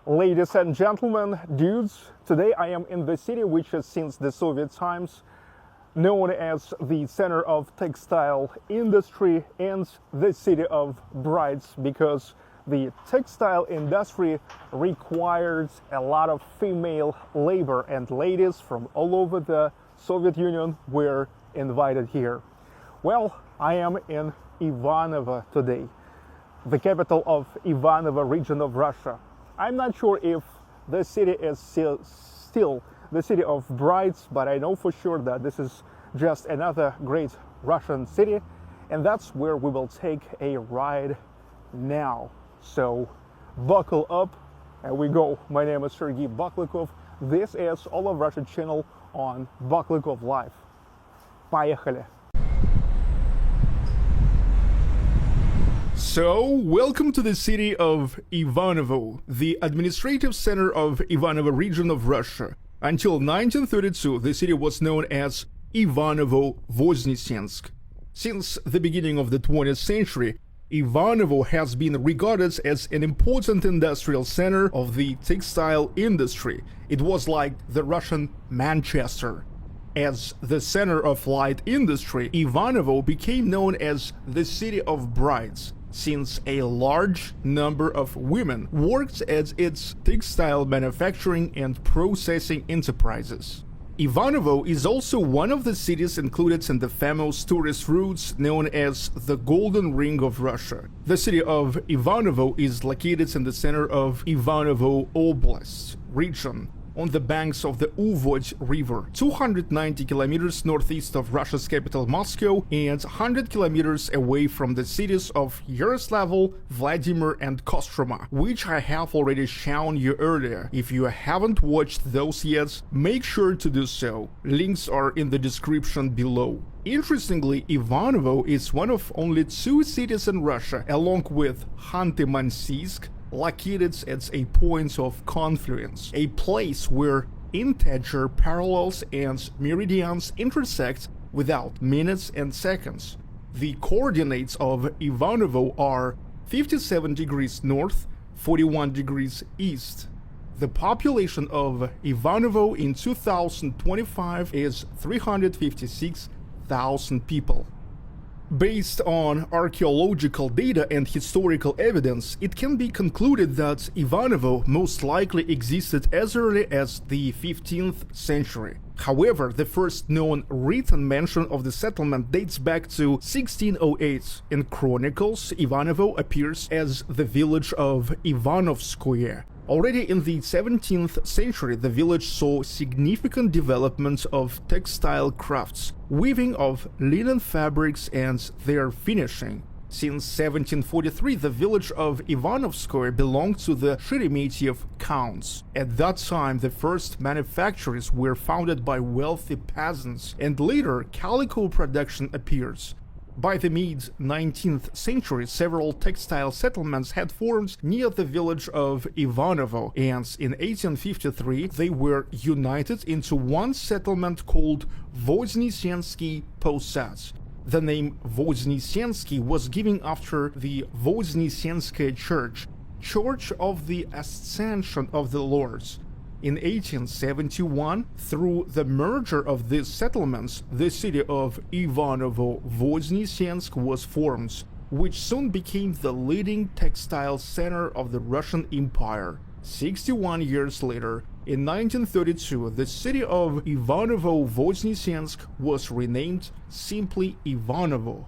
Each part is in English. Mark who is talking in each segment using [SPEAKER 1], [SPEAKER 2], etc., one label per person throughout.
[SPEAKER 1] Ladies and gentlemen, dudes, today I am in the city which is since the Soviet times known as the center of textile industry and the city of brides, because the textile industry required a lot of female labor, and ladies from all over the Soviet Union were invited here. Well, I am in Ivanovo today, the capital of Ivanovo region of Russia. I'm not sure if the city is still the city of brides, but I know for sure that this is just another great Russian city, and that's where we will take a ride now. So buckle up and we go. My name is Sergey Baklikov. This is All of Russia channel on Baklikov Live. Поехали! So, welcome to the city of Ivanovo, the administrative center of Ivanovo region of Russia. Until 1932, the city was known as Ivanovo-Voznesensk. Since the beginning of the 20th century, Ivanovo has been regarded as an important industrial center of the textile industry. It was like the Russian Manchester. As the center of light industry, Ivanovo became known as the city of brides, since a large number of women worked at its textile manufacturing and processing enterprises. Ivanovo is also one of the cities included in the famous tourist routes known as the Golden Ring of Russia. The city of Ivanovo is located in the center of Ivanovo Oblast region, on the banks of the Uvod River, 290 kilometers northeast of Russia's capital Moscow and 100 kilometers away from the cities of Yaroslavl, Vladimir and Kostroma, which I have already shown you earlier. If you haven't watched those yet, make sure to do so. Links are in the description below. Interestingly, Ivanovo is one of only two cities in Russia, along with Khanty-Mansiysk, located at a point of confluence, a place where integer parallels and meridians intersect without minutes and seconds. The coordinates of Ivanovo are 57 degrees north, 41 degrees east. The population of Ivanovo in 2025 is 356,000 people. Based on archaeological data and historical evidence, it can be concluded that Ivanovo most likely existed as early as the 15th century. However, the first known written mention of the settlement dates back to 1608. In chronicles, Ivanovo appears as the village of Ivanovskoye. Already in the 17th century, the village saw significant development of textile crafts, weaving of linen fabrics and their finishing. Since 1743, the village of Ivanovskoye belonged to the Sheremetyev counts. At that time, the first manufactories were founded by wealthy peasants, and later calico production appears. By the mid-19th century, several textile settlements had formed near the village of Ivanovo, and in 1853 they were united into one settlement called Voznesensky Posad. The name Voznesensky was given after the Voznesenskaya Church, Church of the Ascension of the Lords. In 1871, through the merger of these settlements, the city of Ivanovo-Voznesensk was formed, which soon became the leading textile center of the Russian Empire. 61 years later, in 1932, the city of Ivanovo-Voznesensk was renamed simply Ivanovo.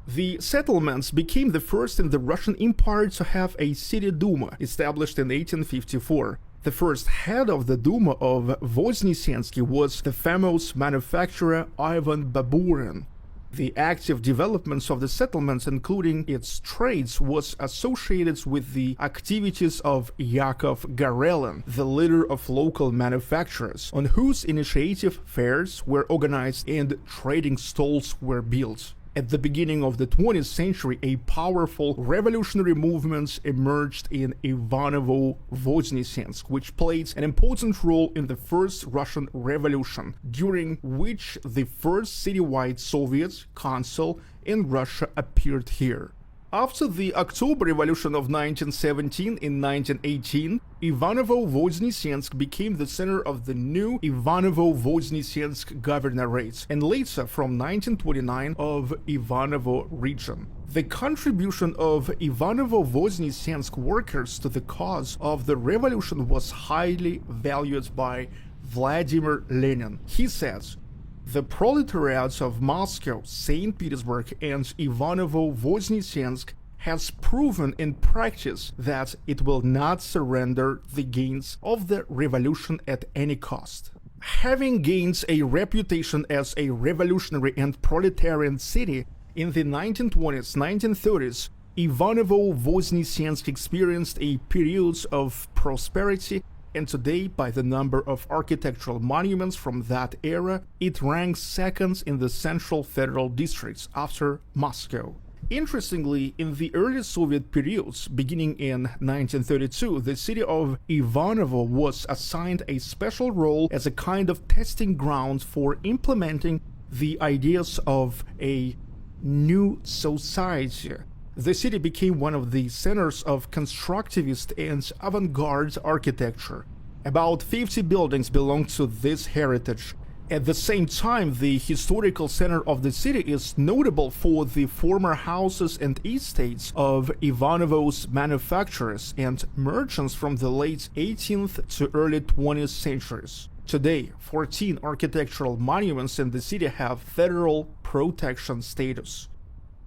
[SPEAKER 1] The settlements became the first in the Russian Empire to have a city Duma, established in 1854. The first head of the Duma of Voznesensky was the famous manufacturer Ivan Baburin. The active developments of the settlements, including its trades, was associated with the activities of Yakov Garelin, the leader of local manufacturers, on whose initiative fairs were organized and trading stalls were built. At the beginning of the 20th century, a powerful revolutionary movement emerged in Ivanovo-Voznesensk, which played an important role in the First Russian Revolution, during which the first citywide Soviet consul in Russia appeared here. After the October Revolution of 1917 in 1918, Ivanovo-Voznесенsk became the center of the new Ivanovo-Voznесенsk Governorate, and later, from 1929, of Ivanovo region. The contribution of Ivanovo-Voznесенsk workers to the cause of the revolution was highly valued by Vladimir Lenin. He says, "The proletariats of Moscow, St. Petersburg, and Ivanovo-Voznесенsk has proven in practice that it will not surrender the gains of the revolution at any cost." Having gained a reputation as a revolutionary and proletarian city, in the 1920s, 1930s, Ivanovo-Voznесенsk experienced a period of prosperity, and today, by the number of architectural monuments from that era, it ranks second in the Central Federal Districts after Moscow. Interestingly, in the early Soviet periods, beginning in 1932, the city of Ivanovo was assigned a special role as a kind of testing ground for implementing the ideas of a new society. The city became one of the centers of constructivist and avant-garde architecture. About 50 buildings belong to this heritage. At the same time, the historical center of the city is notable for the former houses and estates of Ivanovo's manufacturers and merchants from the late 18th to early 20th centuries. Today, 14 architectural monuments in the city have federal protection status.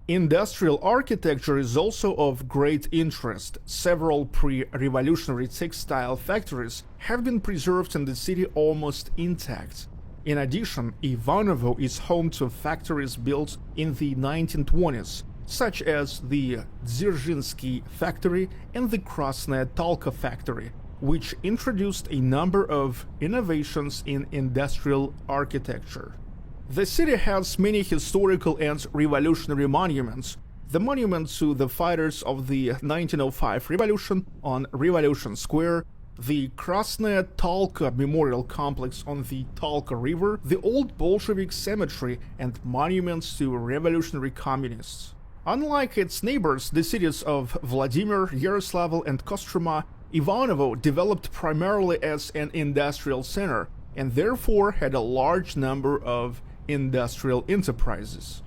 [SPEAKER 1] Industrial architecture is also of great interest. Several pre-revolutionary textile factories have been preserved in the city almost intact. In addition, Ivanovo is home to factories built in the 1920s, such as the Dzerzhinsky factory and the Krasnaya Talka factory, which introduced a number of innovations in industrial architecture. The city has many historical and revolutionary monuments. The monument to the fighters of the 1905 revolution on Revolution Square, the Krasnaya Talka Memorial Complex on the Talka River, the Old Bolshevik Cemetery, and monuments to revolutionary communists. Unlike its neighbors, the cities of Vladimir, Yaroslavl, and Kostroma, Ivanovo developed primarily as an industrial center, and therefore had a large number of industrial enterprises.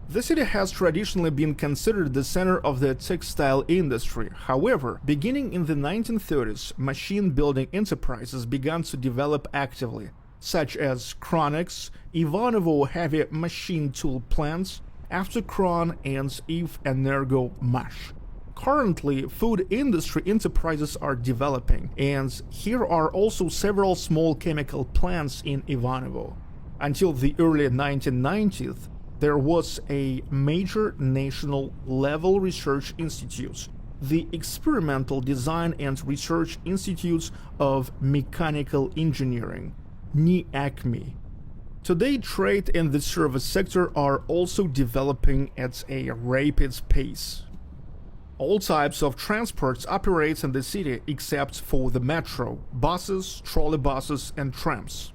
[SPEAKER 1] The city has traditionally been considered the center of the textile industry. However, beginning in the 1930s, machine-building enterprises began to develop actively, such as Kronex, Ivanovo heavy machine tool plants, Avtokron, and Ivenergomash. Currently, food industry enterprises are developing, and here are also several small chemical plants in Ivanovo. Until the early 1990s, there was a major national-level research institute, the Experimental Design and Research Institute of Mechanical Engineering, (NIACME). Today, trade and the service sector are also developing at a rapid pace. All types of transports operate in the city except for the metro, buses, trolleybuses, and trams.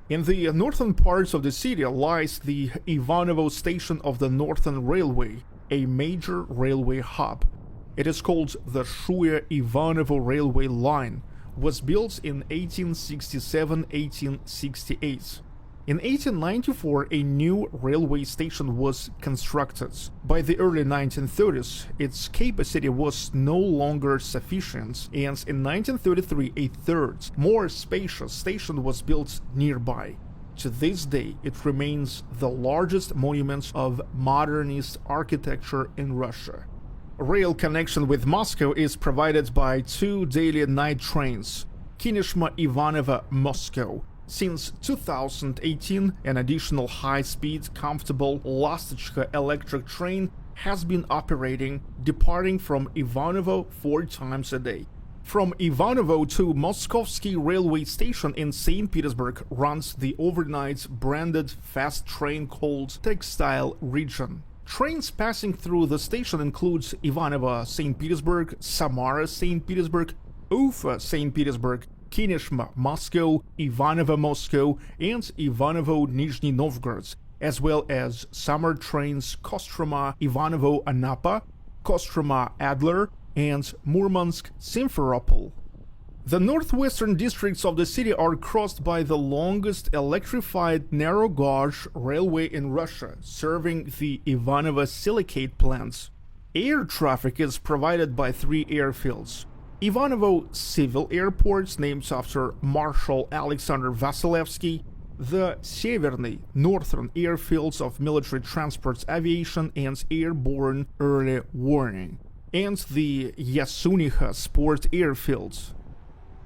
[SPEAKER 1] In the northern parts of the city lies the Ivanovo station of the Northern Railway, a major railway hub. It is called the Shuya-Ivanovo Railway Line, was built in 1867-1868. In 1894, a new railway station was constructed. By the early 1930s, its capacity was no longer sufficient, and in 1933, a third, more spacious station was built nearby. To this day, it remains the largest monument of modernist architecture in Russia. Rail connection with Moscow is provided by two daily night trains, Kineshma-Ivanovo-Moscow. Since 2018, an additional high-speed, comfortable Lastочка electric train has been operating, departing from Ivanovo 4 times a day. From Ivanovo to Moskovsky railway station in St. Petersburg runs the overnight branded fast train called Textile Region. Trains passing through the station include Ivanovo-St. Petersburg, Samara-St. Petersburg, Ufa-St. Petersburg, Kineshma-Moscow, Ivanovo-Moscow, and Ivanovo-Nizhny Novgorod, as well as summer trains Kostroma, Ivanovo-Anapa, Kostroma-Adler, and Murmansk-Simferopol. The northwestern districts of the city are crossed by the longest electrified narrow gauge railway in Russia, serving the Ivanovo silicate plants. Air traffic is provided by 3 airfields. Ivanovo Civil Airport, named after Marshal Alexander Vasilevsky, the Severny, northern airfields of military transport aviation and airborne early warning, and the Yasuniha Sport Airfields.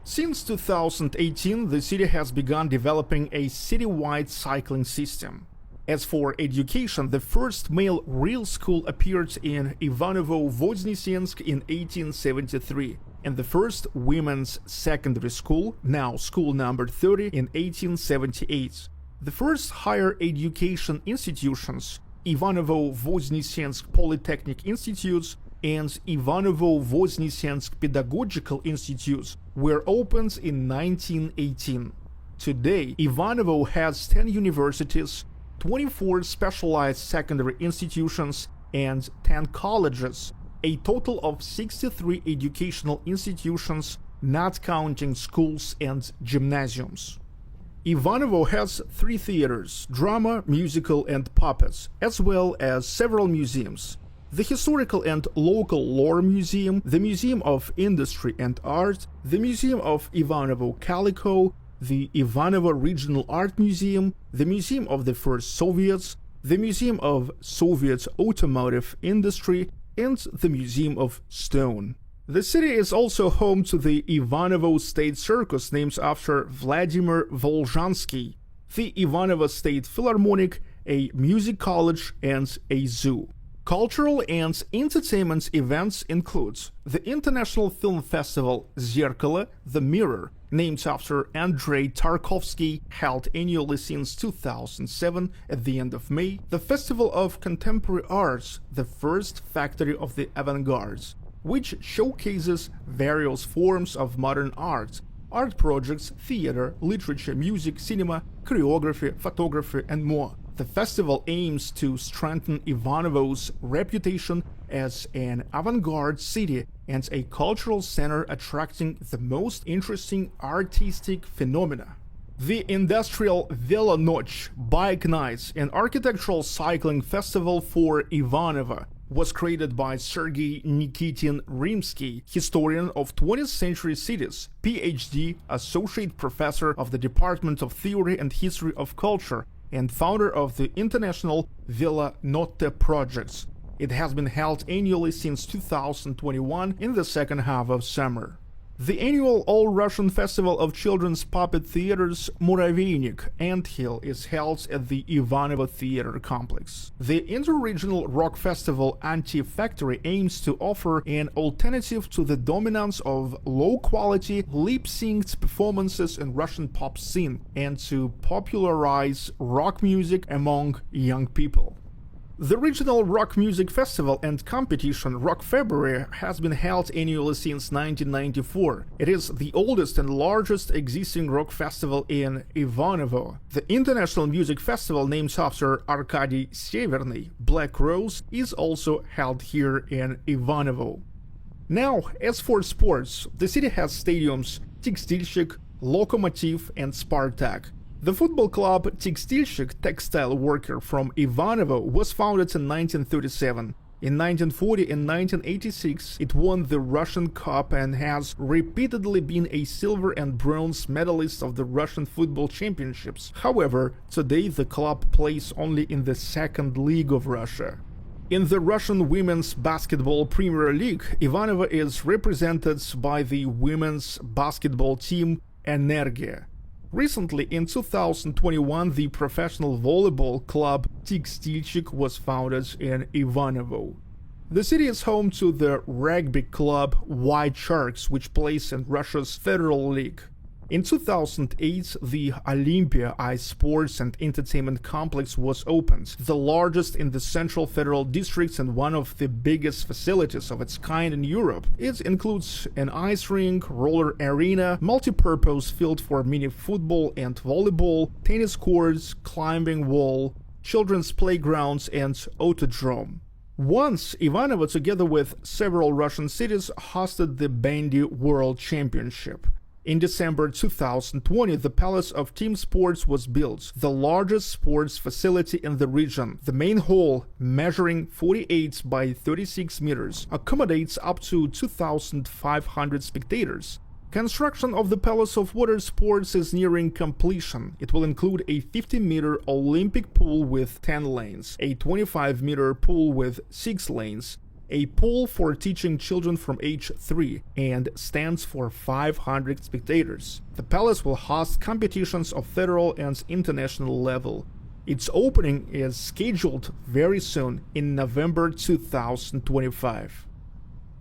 [SPEAKER 1] Since 2018, the city has begun developing a citywide cycling system. As for education, the first male real school appeared in Ivanovo-Voznесенsk in 1873, and the first women's secondary school, now school number 30, in 1878. The first higher education institutions, Ivanovo-Voznесенsk Polytechnic Institutes and Ivanovo-Voznесенsk Pedagogical Institutes, were opened in 1918. Today, Ivanovo has 10 universities, 24 specialized secondary institutions, and 10 colleges, a total of 63 educational institutions, not counting schools and gymnasiums. Ivanovo has 3 theaters, drama, musical, and puppets, as well as several museums. The Historical and Local Lore Museum, the Museum of Industry and Art, the Museum of Ivanovo Calico, the Ivanovo Regional Art Museum, the Museum of the First Soviets, the Museum of Soviet Automotive Industry, and the Museum of Stone. The city is also home to the Ivanovo State Circus, named after Vladimir Volzhansky, the Ivanovo State Philharmonic, a music college, and a zoo. Cultural and entertainment events include the International Film Festival Zerkalo, The Mirror, named after Andrei Tarkovsky, held annually since 2007 at the end of May, the Festival of Contemporary Arts, the first factory of the avant-garde, which showcases various forms of modern art, art projects, theater, literature, music, cinema, choreography, photography, and more. The festival aims to strengthen Ivanovo's reputation as an avant-garde city and a cultural center attracting the most interesting artistic phenomena. The Industrial Velo Noche, Bike Nights, an architectural cycling festival for Ivanovo, was created by Sergei Nikitin Rimsky, historian of 20th century cities, PhD, associate professor of the Department of Theory and History of Culture, and founder of the International Velo Notte projects. It has been held annually since 2021 in the second half of summer. The annual All-Russian Festival of Children's Puppet Theaters Muraveynik Anthill is held at the Ivanovo Theater Complex. The interregional rock festival Anti-Factory aims to offer an alternative to the dominance of low-quality, lip-synced performances in Russian pop scene and to popularize rock music among young people. The regional rock music festival and competition Rock February has been held annually since 1994. It is the oldest and largest existing rock festival in Ivanovo. The international music festival named after Arkady Severny, Black Rose, is also held here in Ivanovo. Now, as for sports, the city has stadiums Tekstilщик, Lokomotiv, and Spartak. The football club Tekstilщик, textile worker from Ivanovo, was founded in 1937. In 1940 and 1986, it won the Russian Cup and has repeatedly been a silver and bronze medalist of the Russian football championships. However, today the club plays only in the second league of Russia. In the Russian Women's Basketball Premier League, Ivanovo is represented by the women's basketball team Energia. Recently, in 2021, the professional volleyball club Tekstilщик was founded in Ivanovo. The city is home to the rugby club White Sharks, which plays in Russia's Federal League. In 2008, the Olympia Ice Sports and Entertainment Complex was opened, the largest in the Central Federal District and one of the biggest facilities of its kind in Europe. It includes an ice rink, roller arena, multi-purpose field for mini football and volleyball, tennis courts, climbing wall, children's playgrounds, and autodrome. Once, Ivanovo, together with several Russian cities, hosted the Bandy World Championship. In December 2020, the Palace of Team Sports was built, the largest sports facility in the region. The main hall, measuring 48 by 36 meters, accommodates up to 2,500 spectators. Construction of the Palace of Water Sports is nearing completion. It will include a 50-meter Olympic pool with 10 lanes, a 25-meter pool with 6 lanes, a pool for teaching children from age 3, and stands for 500 spectators. The palace will host competitions of federal and international level. Its opening is scheduled very soon in November 2025.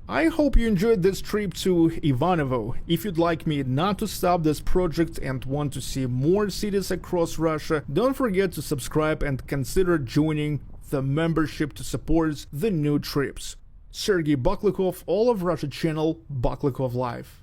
[SPEAKER 1] I hope you enjoyed this trip to Ivanovo. If you'd like me not to stop this project and want to see more cities across Russia, don't forget to subscribe and consider joining the membership to support the new trips. Sergey Baklikov, All of Russia channel, Baklikov Live.